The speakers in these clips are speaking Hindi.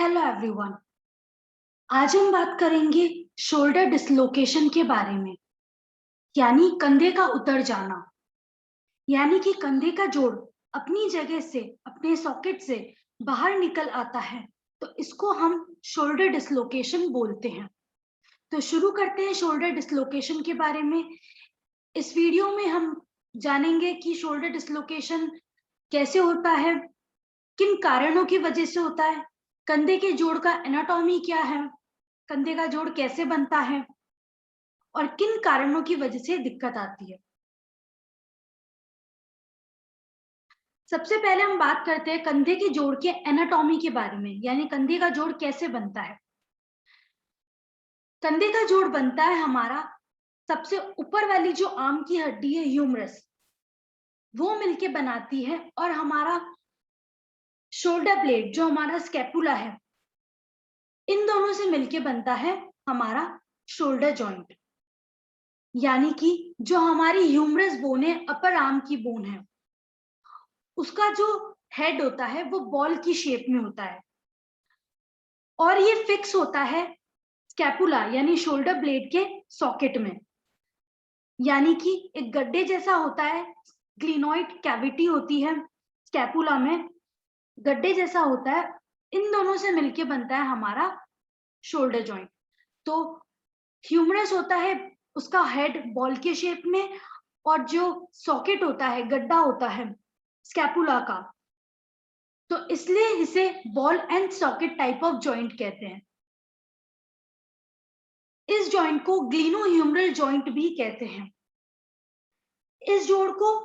Hello everyone. आज हम बात करेंगे शोल्डर डिसलोकेशन के बारे में, यानी कंधे का उतर जाना। यानी कि कंधे का जोड़ अपनी जगह से, अपने सॉकेट से बाहर निकल आता है, तो इसको हम शोल्डर डिसलोकेशन बोलते हैं। तो शुरू करते हैं शोल्डर डिसलोकेशन के बारे में। इस वीडियो में हम जानेंगे कि शोल्डर डिसलोकेशन कैसे होता है, किन कारणों की वजह से होता है, कंधे के जोड़ का एनाटॉमी क्या है, कंधे का जोड़ कैसे बनता है और किन कारणों की वजह से दिक्कत आती है। सबसे पहले हम बात करते हैं कंधे के जोड़ के एनाटॉमी के बारे में, यानी कंधे का जोड़ कैसे बनता है। कंधे का जोड़ बनता है हमारा सबसे ऊपर वाली जो आर्म की हड्डी है ह्यूमरस, वो मिलके बनाती है, और हमारा शोल्डर ब्लेड जो हमारा स्कैपुला है, इन दोनों से मिलके बनता है हमारा शोल्डर जॉइंट। यानी कि जो हमारी ह्यूमरस बोन है, अपर आर्म की बोन है, उसका जो हेड होता है वो बॉल की शेप में होता है, और ये फिक्स होता है स्कैपुला यानी शोल्डर ब्लेड के सॉकेट में। यानी कि एक गड्ढे जैसा होता है, ग्लिनोइड कैविटी होती है स्कैपुला में, गड्ढे जैसा होता है। इन दोनों से मिलके बनता है हमारा शोल्डर जॉइंट। तो ह्यूमरस होता है, उसका हेड बॉल के शेप में, और जो सॉकेट होता है, गड्ढा होता है स्कैपुला का, तो इसलिए इसे ball and socket type of joint कहते हैं। इस जॉइंट को ग्लिनोह्यूमरल जॉइंट भी कहते हैं। इस जोड़ को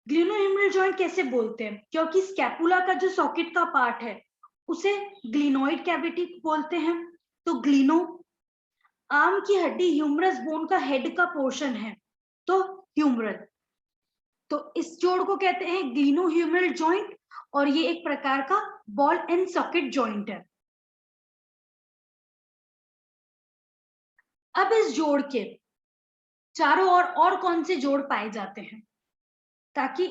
ग्लिनोह्यूमरल जॉइंट कैसे बोलते हैं? क्योंकि स्कैपुला का जो सॉकेट का पार्ट है उसे ग्लिनोइड कैविटी बोलते हैं। तो ग्लिनो आर्म की हड्डी ह्यूमरस बोन का हेड का पोर्शन है, तो ह्यूमरल। तो इस जोड़ को कहते हैं ग्लिनोह्यूमरल जॉइंट, और ये एक प्रकार का बॉल एंड सॉकेट जॉइंट है। अब इस जोड़ के चारों ओर और कौन से जोड़ पाए जाते हैं ताकि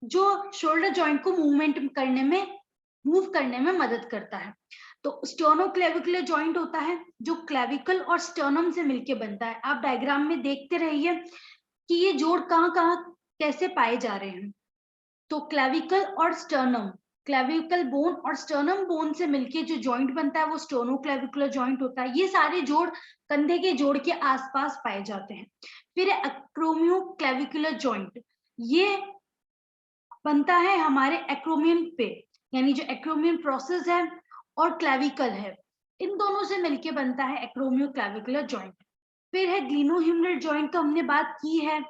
जो शोल्डर जॉइंट को मूव करने में मदद करता है? तो स्टर्नोक्लेविकुलर जॉइंट होता है, जो क्लेविकल और स्टर्नम से मिलके बनता है। आप डायग्राम में देखते रहिए कि ये जोड़ कहाँ कहाँ कैसे पाए जा रहे हैं। तो क्लेविकल और स्टर्नम, क्लेविकल बोन और स्टर्नम बोन से मिलके जो जॉइंट बनता है वो स्टर्नोक्लेविकुलर जॉइंट होता है। ये सारे जोड़ कंधे के जोड़ के आसपास पाए जाते हैं। फिर एक्रोमियोक्लेविकुलर जॉइंट, ये बनता है हमारे एक्रोमियन पे, यानी जो एक्रोमियन प्रोसेस है और क्लेविकल है, इन दोनों से मिलके बनता है एक्रोमियोक्लेविकुलर जॉइंट। फिर है ग्लिनोह्यूमरल जॉइंट, तो हमने बात की है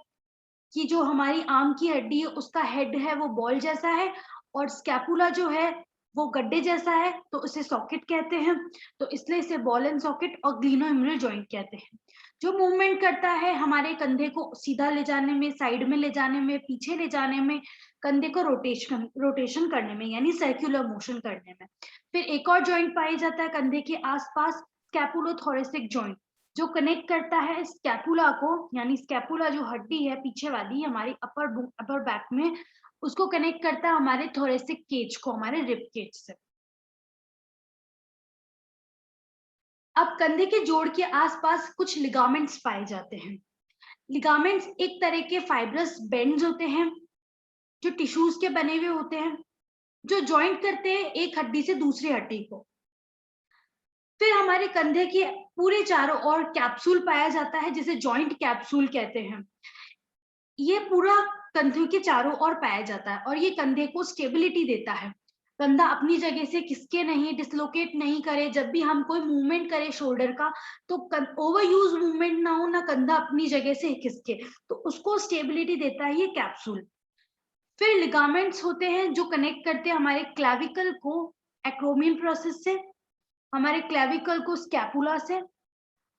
कि जो हमारी आर्म की हड्डी है उसका हेड है वो बॉल जैसा है, और स्कैपुला जो है वो गड्ढे जैसा है, तो उसे सॉकेट कहते हैं। तो इसलिए इसे बॉल एंड सॉकेट और ग्लिनोह्यूमरल जॉइंट कहते हैं। जो मूवमेंट करता है हमारे कंधे को सीधा ले जाने में, साइड में ले जाने में, पीछे ले जाने में, कंधे को रोटेशन करने में, यानी सर्कुलर मोशन करने में। फिर एक और जॉइंट पाया जाता है कंधे के आसपास, स्कैपुलोथोरेसिक जॉइंट, जो कनेक्ट करता है स्कैपुला को, यानी स्कैपुला जो हड्डी है पीछे वाली हमारी अपर बैक में, उसको कनेक्ट करता है हमारे थोरेसिक केज को, हमारे रिब केज से। अब कंधे के जोड़ के आसपास कुछ लिगामेंट्स पाए जाते हैं। लिगामेंट्स एक तरह के फाइब्रस बेंड्स होते हैं जो टिश्यूज के बने हुए होते हैं, जो जॉइंट करते हैं एक हड्डी से दूसरी हड्डी को। फिर हमारे कंधे के पूरे चारों ओर कैप्सूल पाया जाता है, जिसे जॉइंट कैप्सूल कहते हैं। ये पूरा कंधे के चारों ओर पाया जाता है, और ये कंधे को स्टेबिलिटी देता है। कंधा अपनी जगह से खिसके नहीं, डिसलोकेट नहीं करे। जब भी हम कोई मूवमेंट करें शोल्डर का, तो ओवर यूज मूवमेंट ना हो, ना कंधा अपनी जगह से खिसके, तो उसको स्टेबिलिटी देता है ये कैप्सूल। फिर लिगामेंट्स होते हैं जो कनेक्ट करते हैं हमारे क्लैविकल को एक्रोमियन प्रोसेस से, हमारे क्लैविकल को स्कैपुला से,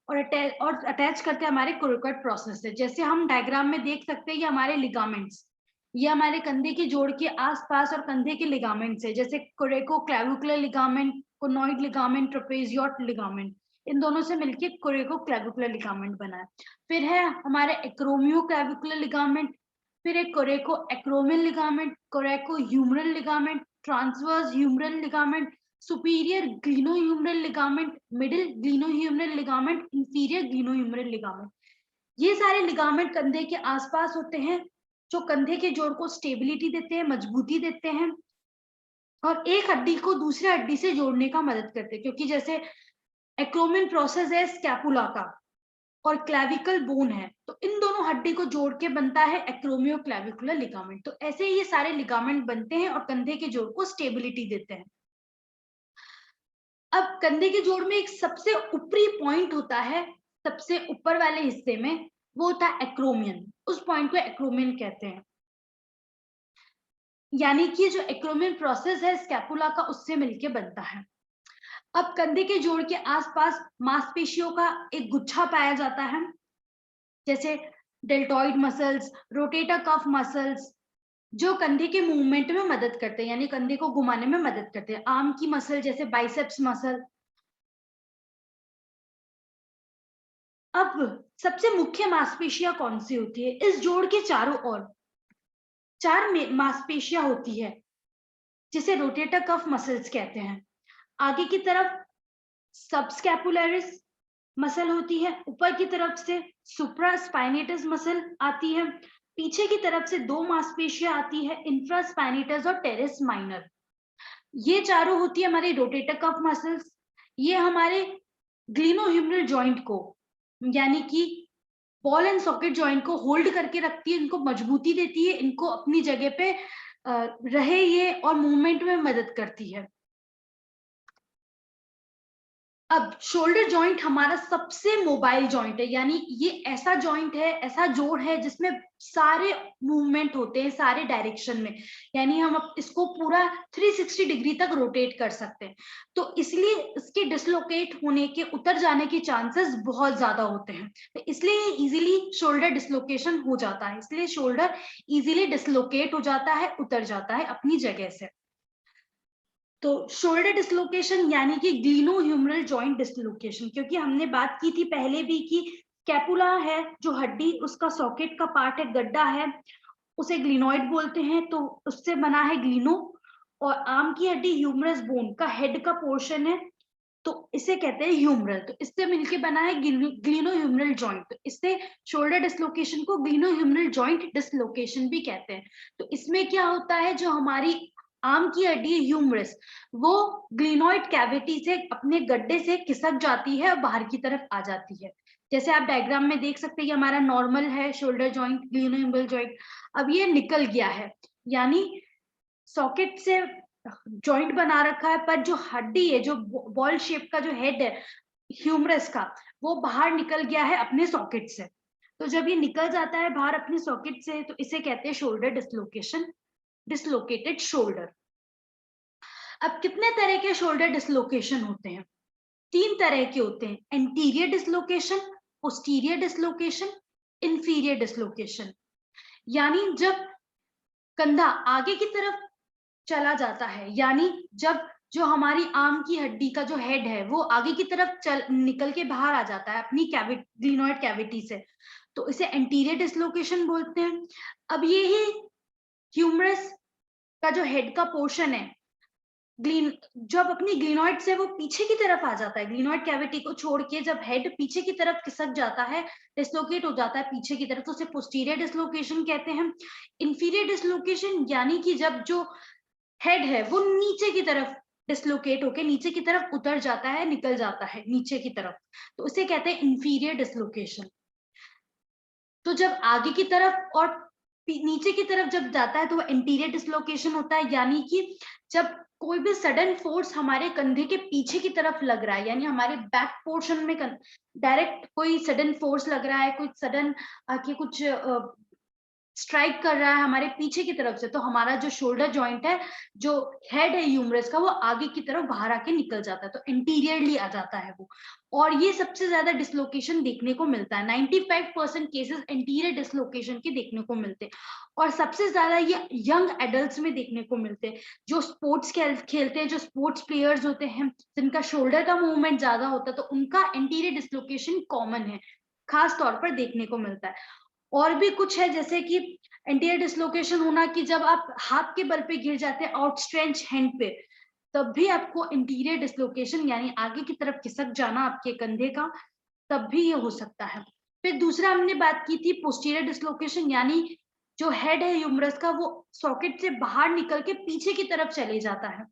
और अटैच करते हैं हमारे कोरिकॉइड प्रोसेस से। जैसे हम डायग्राम में देख सकते हैं, ये हमारे लिगामेंट्स, ये हमारे कंधे के जोड़ के आसपास और कंधे के लिगामेंट्स है, जैसे coracoclavicular ligament, conoid ligament, trapezoid ligament, इन दोनों से मिलके कोरेको क्लैविकुलर लिगामेंट बना है। फिर है हमारे एक्रोमियो क्लैविकुलर लिगामेंट, फिर एक coraco acromial ligament, coraco humeral ligament, transverse humeral ligament, superior glenohumeral ligament, middle glenohumeral ligament, inferior glenohumeral ligament. ये सारे लिगामेंट कंधे के आसपास होते हैं, जो कंधे के जोड़ को स्टेबिलिटी देते हैं, मजबूती देते हैं और एक हड्डी को दूसरे हड्डी से जोड़ने का मदद करते हैं। क्योंकि जैसे एक्रोमियन प्रोसेस है स्कैपुला का और क्लैविकल बोन है, तो इन दोनों हड्डी को जोड़ के बनता है एक्रोमियो क्लैविकुलर लिगामेंट। तो ऐसे ही ये सारे लिगामेंट बनते हैं और कंधे के जोड़ को स्टेबिलिटी देते हैं। अब कंधे के जोड़ में एक सबसे ऊपरी पॉइंट होता है, सबसे ऊपर वाले हिस्से में, वो होता है एक्रोमियन। उस पॉइंट को एक्रोमियन कहते हैं। यानी कि जो एक्रोमियन प्रोसेस है स्कैपुला का, उससे मिलके बनता है। अब कंधे के जोड़ के आसपास मांसपेशियों का एक गुच्छा पाया जाता है, जैसे deltoid muscles, rotator cuff muscles, जो कंधे के मूवमेंट में मदद करते हैं, यानी कंधे को घुमाने में मदद करते हैं। आर्म की मसल जैसे बाइसेप्स मसल। अब सबसे मुख्य मांसपेशियां कौन सी होती है? इस जोड़ के चारों ओर 4 मांसपेशियां होती है, जिसे रोटेटर कफ मसल्स कहते हैं। आगे की तरफ सबस्कैपुलरिस मसल होती है, ऊपर की तरफ से सुप्रास्पाइनेटस मसल आती है, पीछे की तरफ से 2 मांसपेशियां आती है, इंफ्रास्पाइनेटस और टेरेस माइनर। ये चारों होती है हमारे रोटेटर कफ मसल्स। ये हमारे ग्लिनोह्यूमरल जॉइंट को, यानी कि बॉल एंड सॉकेट जॉइंट को होल्ड करके रखती है, इनको मजबूती देती है, इनको अपनी जगह पे रहे ये और मूवमेंट में मदद करती है। अब शोल्डर जॉइंट हमारा सबसे मोबाइल जॉइंट है, यानी ये ऐसा जॉइंट है, ऐसा जोड़ है जिसमें सारे मूवमेंट होते हैं सारे डायरेक्शन में, यानी हम इसको पूरा 360 डिग्री तक रोटेट कर सकते हैं। तो इसलिए इसके डिसलोकेट होने के, उतर जाने के चांसेस बहुत ज्यादा होते हैं, तो इसलिए इजीली शोल्डर डिसलोकेशन हो जाता है। इसलिए शोल्डर इजीली डिसलोकेट हो जाता है, उतर जाता है अपनी जगह से। तो शोल्डर डिसलोकेशन यानी कि ग्लिनोह्यूमरल जॉइंट डिसलोकेशन, क्योंकि हमने बात की थी पहले भी कि स्कैपुला है जो हड्डी, उसका सॉकेट का पार्ट है, गड्ढा है, उसे ग्लिनोइड बोलते हैं, तो उससे बना है ग्लिनो। और आर्म की हड्डी ह्यूमरस बोन का हेड का पोर्शन है, तो इसे कहते हैं ह्यूमरल। तो इससे मिलके बना है ग्लिनोह्यूमरल जॉइंट। तो इससे शोल्डर डिसलोकेशन को ग्लिनोह्यूमरल जॉइंट डिसलोकेशन भी कहते हैं। तो इसमें क्या होता है, जो हमारी आर्म की हड्डी ह्यूमरस, वो ग्लिनोइड कैविटी से, अपने गड्ढे से खिसक जाती है और बाहर की तरफ आ जाती है। जैसे आप डायग्राम में देख सकते हैं, ये हमारा नॉर्मल है शोल्डर जॉइंट, ग्लिनोह्यूमरल जॉइंट। अब ये निकल गया है, यानी सॉकेट से जॉइंट बना रखा है, पर जो हड्डी है, जो बॉल शेप का जो हेड है ह्यूमरस का, वो बाहर निकल गया है अपने सॉकेट से। तो जब ये निकल जाता है बाहर अपने सॉकेट से, तो इसे कहते हैं शोल्डर डिसलोकेशन, डिसलोकेटेड शोल्डर। अब कितने तरह के शोल्डर डिसलोकेशन होते हैं? 3 तरह के होते हैं, anterior dislocation, posterior dislocation, inferior dislocation. यानी जब कंधा आगे की तरफ चला जाता है, यानी जब जो हमारी आर्म की हड्डी का जो हेड है वो आगे की तरफ निकल के बाहर आ जाता है अपनी ग्लिनोइड कैविटी से, तो इसे एंटीरियर डिसलोकेशन बोलते हैं। अब ये ही ह्यूमरस का जो हेड का पोर्शन है, जब अपनी ग्लिनोइड से वो पीछे की तरफ आ जाता है, ग्लिनोइड कैविटी को छोड़ के जब हेड पीछे की तरफ खिसक जाता है, डिसलोकेट हो जाता है पीछे की तरफ, तो उसे पोस्टीरियर डिसलोकेशन कहते हैं। इंफीरियर डिसलोकेशन यानी कि जब जो हेड है वो नीचे की तरफ डिसलोकेट होके नीचे की तरफ उतर जाता है, निकल जाता है नीचे की तरफ, तो उसे कहते हैं इंफीरियर डिसलोकेशन। तो जब आगे की तरफ और नीचे की तरफ जब जाता है तो वो एंटीरियर डिसलोकेशन होता है, यानी कि जब कोई भी सडन फोर्स हमारे कंधे के पीछे की तरफ लग रहा है, यानी हमारे बैक पोर्शन में डायरेक्ट कोई सडन फोर्स लग रहा है, कोई सडन आके कुछ स्ट्राइक कर रहा है हमारे पीछे की तरफ से, तो हमारा जो शोल्डर जॉइंट है, जो हेड है ह्यूमरस का, वो आगे की तरफ बाहर आके निकल जाता है, तो इंटीरियरली आ जाता है वो। और ये सबसे ज्यादा डिसलोकेशन देखने को मिलता है, 95% केसेस इंटीरियर डिसलोकेशन के देखने को मिलते हैं। और सबसे ज्यादा ये यंग एडल्ट्स में देखने को मिलते हैं, जो स्पोर्ट्स खेलते हैं, जो स्पोर्ट्स प्लेयर्स होते हैं, जिनका शोल्डर का मूवमेंट ज्यादा होता है, तो उनका इंटीरियर डिसलोकेशन कॉमन है, खास तौर पर देखने को मिलता है। और भी कुछ है, जैसे कि एंटीरियर डिसलोकेशन होना कि जब आप हाथ के बल पे गिर जाते हैं आउटस्ट्रेच हैंड पे, तब भी आपको इंटीरियर डिसलोकेशन यानी आगे की तरफ खिसक जाना आपके कंधे का, तब भी ये हो सकता है। फिर दूसरा हमने बात की थी पोस्टीरियर डिसलोकेशन, यानी जो हेड है ह्यूमरस का वो सॉकेट से बाहर निकल के पीछे की तरफ चले जाता है,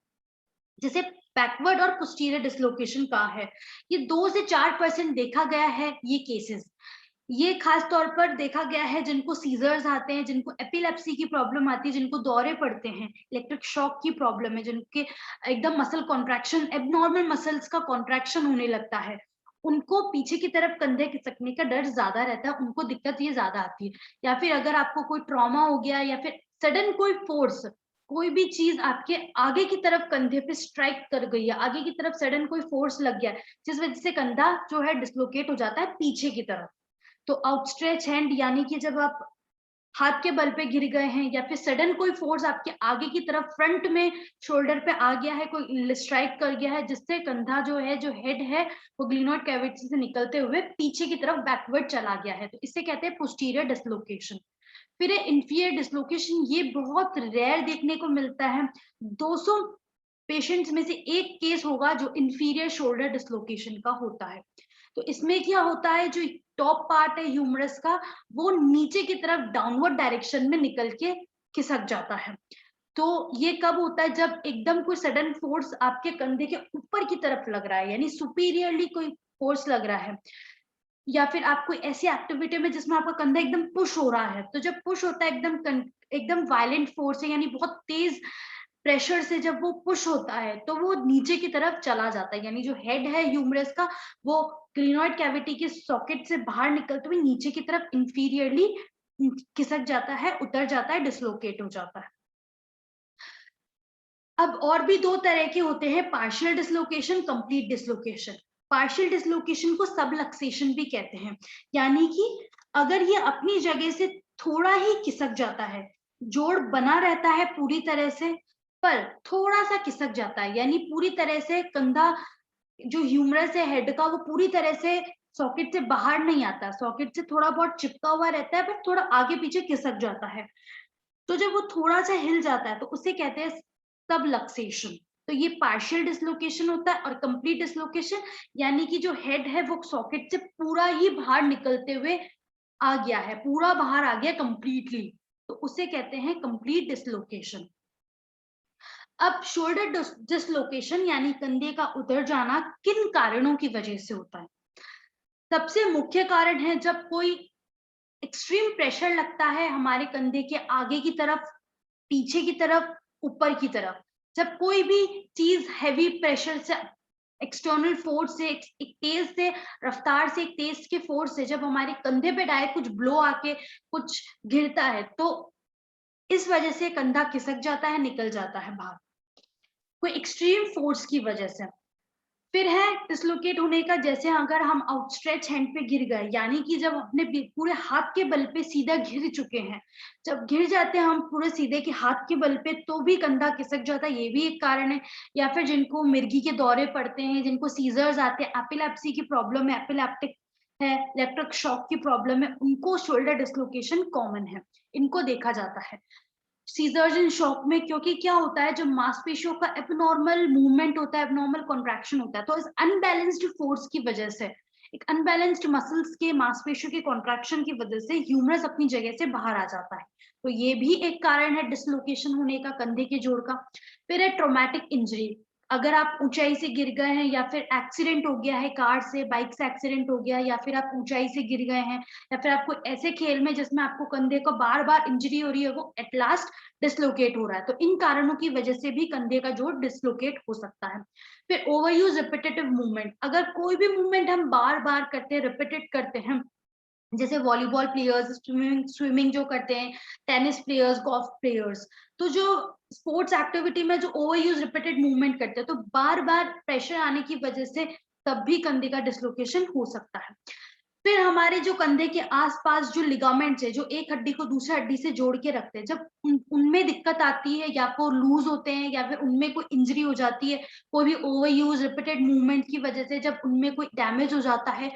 जैसे बैकवर्ड और पोस्टीरियर डिसलोकेशन का है। ये 2 से 4% देखा गया है ये केसेस। ये खास तौर पर देखा गया है जिनको सीजर्स आते हैं, जिनको एपिलेप्सी की प्रॉब्लम आती है, जिनको दौरे पड़ते हैं, इलेक्ट्रिक शॉक की प्रॉब्लम है, जिनके एकदम मसल कॉन्ट्रैक्शन, एबनॉर्मल मसल्स का कॉन्ट्रैक्शन होने लगता है, उनको पीछे की तरफ कंधे खिसकने का डर ज्यादा रहता है, उनको दिक्कत ये ज्यादा आती है। या फिर अगर आपको कोई ट्रॉमा हो गया या फिर सडन कोई फोर्स, कोई भी चीज आपके आगे की तरफ कंधे पे स्ट्राइक कर गई है, आगे की तरफ सडन कोई फोर्स लग गया जिस वजह से कंधा जो है डिसलोकेट हो जाता है पीछे की तरफ, तो आउटस्ट्रेच हैंड यानी कि जब आप हाथ के बल पे गिर गए हैं या फिर सडन कोई फोर्स आपके आगे की तरफ फ्रंट में शोल्डर पे आ गया है, कोई स्ट्राइक कर गया है जिससे कंधा जो है, जो हेड है, वो ग्लिनोइड कैविटी से निकलते हुए पीछे की तरफ बैकवर्ड चला गया है, तो इसे कहते हैं पोस्टीरियर डिसलोकेशन। फिर इंफीरियर डिसलोकेशन, ये बहुत रेयर देखने को मिलता है। 200 पेशेंट्स में से एक केस होगा जो इंफीरियर शोल्डर डिसलोकेशन का होता है। तो इसमें क्या होता है, जो टॉप पार्ट है ह्यूमरस का वो नीचे की तरफ डाउनवर्ड डायरेक्शन में निकल के खिसक जाता है। तो ये कब होता है, जब एकदम कोई सडन फोर्स आपके कंधे के ऊपर की तरफ लग रहा है, यानी सुपीरियरली कोई फोर्स लग रहा है, या फिर आप कोई ऐसी एक्टिविटी में जिसमें आपका कंधा एकदम पुश हो रहा है। तो जब पुश होता है एकदम वायलेंट फोर्स है, यानी बहुत तेज प्रेशर से जब वो पुश होता है तो वो नीचे की तरफ चला जाता है, यानी जो हेड है ह्यूमरस का वो क्लिनोइड कैविटी के सॉकेट से बाहर निकलते हुए नीचे की तरफ इंफीरियरली खिसक जाता है, उतर जाता है, डिसलोकेट हो जाता है। अब और भी 2 तरह के होते हैं, partial dislocation, complete dislocation. Partial dislocation को सबलक्सेशन भी कहते हैं, यानी कि अगर ये अपनी जगह से थोड़ा ही खिसक जाता है, जोड़ बना रहता है पूरी तरह से, पर थोड़ा सा खिसक जाता है, यानी पूरी तरह से कंधा जो ह्यूमरस है हेड का वो पूरी तरह से सॉकेट से बाहर नहीं आता, सॉकेट से थोड़ा बहुत चिपका हुआ रहता है, पर थोड़ा आगे पीछे खिसक जाता है। तो जब वो थोड़ा सा हिल जाता है तो उसे कहते हैं सबलक्सेशन। तो ये पार्शियल डिसलोकेशन होता है। और कंप्लीट डिसलोकेशन यानी कि जो हेड है वो सॉकेट से पूरा ही बाहर निकलते हुए आ गया है, पूरा बाहर आ गया कंप्लीटली, तो उसे कहते हैं कंप्लीट डिसलोकेशन। अब शोल्डर डिसलोकेशन यानी कंधे का उतर जाना किन कारणों की वजह से होता है? सबसे मुख्य कारण है जब कोई एक्सट्रीम प्रेशर लगता है हमारे कंधे के आगे की तरफ, पीछे की तरफ, ऊपर की तरफ। जब कोई भी चीज हैवी प्रेशर से, एक्सटर्नल फोर्स से, एक तेज से रफ्तार से, एक तेज के फोर्स से जब हमारे कंधे पे डायरेक्ट कुछ ब्लो आके कुछ गिरता है, तो इस वजह से कंधा खिसक जाता है, निकल जाता है बाहर, कोई एक्सट्रीम फोर्स की वजह से। फिर है डिसलोकेट होने का, जैसे अगर हम आउटस्ट्रेच हैंड पे गिर गए, यानी कि जब अपने पूरे हाथ के बल पे सीधा गिर चुके हैं, जब गिर जाते हैं हम पूरे सीधे के हाथ के बल पे तो भी कंधा खिसक जाता है, ये भी एक कारण है। या फिर जिनको मिर्गी के दौरे पड़ते हैं, जिनको सीजर्स आते हैं, एपिलेप्सी की प्रॉब्लम है, एपिलेप्टिक है, इलेक्ट्रिक शॉक की प्रॉब्लम है, उनको शोल्डर डिसलोकेशन कॉमन है, इनको देखा जाता है सीजर्स इन शॉक में। क्योंकि क्या होता है, जब मांसपेशियों का एबनॉर्मल मूवमेंट होता है, एबनॉर्मल कॉन्ट्रैक्शन होता है, तो इस अनबैलेंस्ड फोर्स की वजह से, एक अनबैलेंस्ड मसल्स के, मांसपेशियों के कॉन्ट्रैक्शन की वजह से ह्यूमरस अपनी जगह से बाहर आ जाता है, तो ये भी एक कारण है डिसलोकेशन होने का कंधे के जोड़ का। फिर है ट्रॉमेटिक इंजरी, अगर आप ऊंचाई से गिर गए हैं या फिर एक्सीडेंट हो गया है, कार से, बाइक से एक्सीडेंट हो गया, या फिर आप ऊंचाई से गिर गए हैं, या फिर आपको ऐसे खेल में जिसमें आपको कंधे को बार बार इंजरी हो रही है, वो एट लास्ट डिसलोकेट हो रहा है, तो इन कारणों की वजह से भी कंधे का जोड़ डिसलोकेट हो सकता है। फिर ओवरयूज रिपीटेटिव मूवमेंट, अगर कोई भी मूवमेंट हम बार बार करते हैं, रिपीटेड करते हैं, जैसे वॉलीबॉल प्लेयर्स स्विमिंग जो करते हैं, टेनिस प्लेयर्स, गोल्फ प्लेयर्स, तो जो स्पोर्ट्स एक्टिविटी में जो ओवर यूज रिपीटेड मूवमेंट करते हैं, तो बार बार प्रेशर आने की वजह से तब भी कंधे का डिसलोकेशन हो सकता है। फिर हमारे जो कंधे के आसपास जो लिगामेंट्स है, जो एक हड्डी को दूसरी हड्डी से जोड़ के रखते हैं, जब उनमें दिक्कत आती है, या वो लूज होते हैं, या फिर उनमें कोई इंजरी हो जाती है, कोई भी ओवर यूज रिपीटेड मूवमेंट की वजह से जब उनमें कोई डैमेज हो जाता है,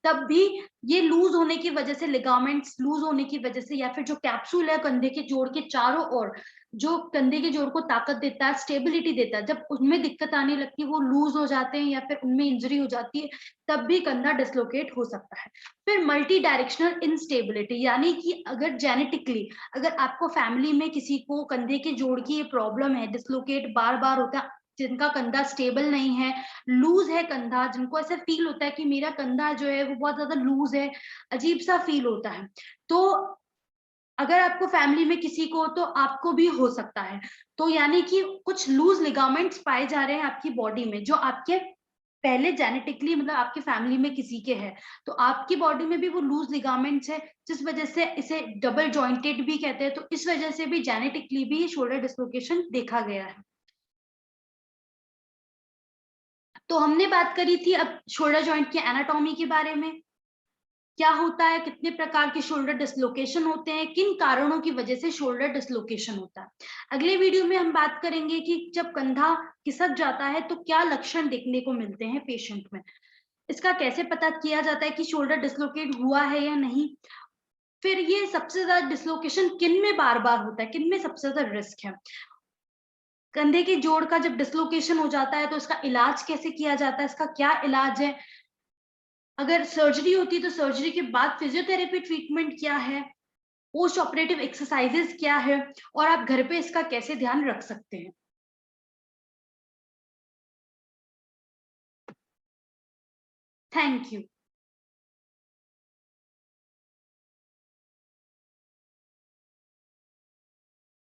तब भी ये लूज होने की वजह से, लिगामेंट्स लूज होने की वजह से, या फिर जो कैप्सूल है कंधे के जोड़ के चारों ओर, जो कंधे के जोड़ को ताकत देता है, स्टेबिलिटी देता है। जब उनमें दिक्कत आने लगती है, वो लूज हो जाते हैं या फिर उनमें इंजरी हो जाती है, तब भी कंधा डिसलोकेट हो सकता है। फिर मल्टी डायरेक्शनल इंस्टेबिलिटी, यानी कि अगर जेनेटिकली अगर आपको फैमिली में किसी को कंधे के जोड़ की ये प्रॉब्लम है, डिसलोकेट बार बार होता है, जिनका कंधा स्टेबल नहीं है, लूज है कंधा, जिनको ऐसा फील होता है कि मेरा कंधा जो है वो बहुत ज्यादा लूज है, अजीब सा फील होता है, तो अगर आपको फैमिली में किसी को, तो आपको भी हो सकता है। तो यानी कि कुछ लूज लिगामेंट्स पाए जा रहे हैं आपकी बॉडी में, जो आपके पहले जेनेटिकली मतलब आपकी फैमिली में किसी के है, तो आपकी बॉडी में भी वो लूज लिगामेंट्स है, जिस वजह से इसे डबल जॉइंटेड भी कहते हैं। तो इस वजह से भी जेनेटिकली भी शोल्डर डिसलोकेशन देखा गया है। तो हमने बात करी थी अब शोल्डर जॉइंट की एनाटॉमी के बारे में, क्या होता है, कितने प्रकार के शोल्डर डिसलोकेशन होते हैं, किन कारणों की वजह से शोल्डर डिसलोकेशन होता है। अगले वीडियो में हम बात करेंगे कि जब कंधा खिसक जाता है तो क्या लक्षण देखने को मिलते हैं पेशेंट में, इसका कैसे पता किया जाता है कि शोल्डर डिसलोकेट हुआ है या नहीं, फिर ये सबसे ज्यादा डिसलोकेशन किन में बार बार होता है, किन में सबसे ज्यादा रिस्क है, कंधे के जोड़ का जब डिसलोकेशन हो जाता है तो इसका इलाज कैसे किया जाता है, इसका क्या इलाज है, अगर सर्जरी होती है तो सर्जरी के बाद फिजियोथेरेपी ट्रीटमेंट क्या है, पोस्ट ऑपरेटिव एक्सरसाइजेस क्या है, और आप घर पे इसका कैसे ध्यान रख सकते हैं। Thank you.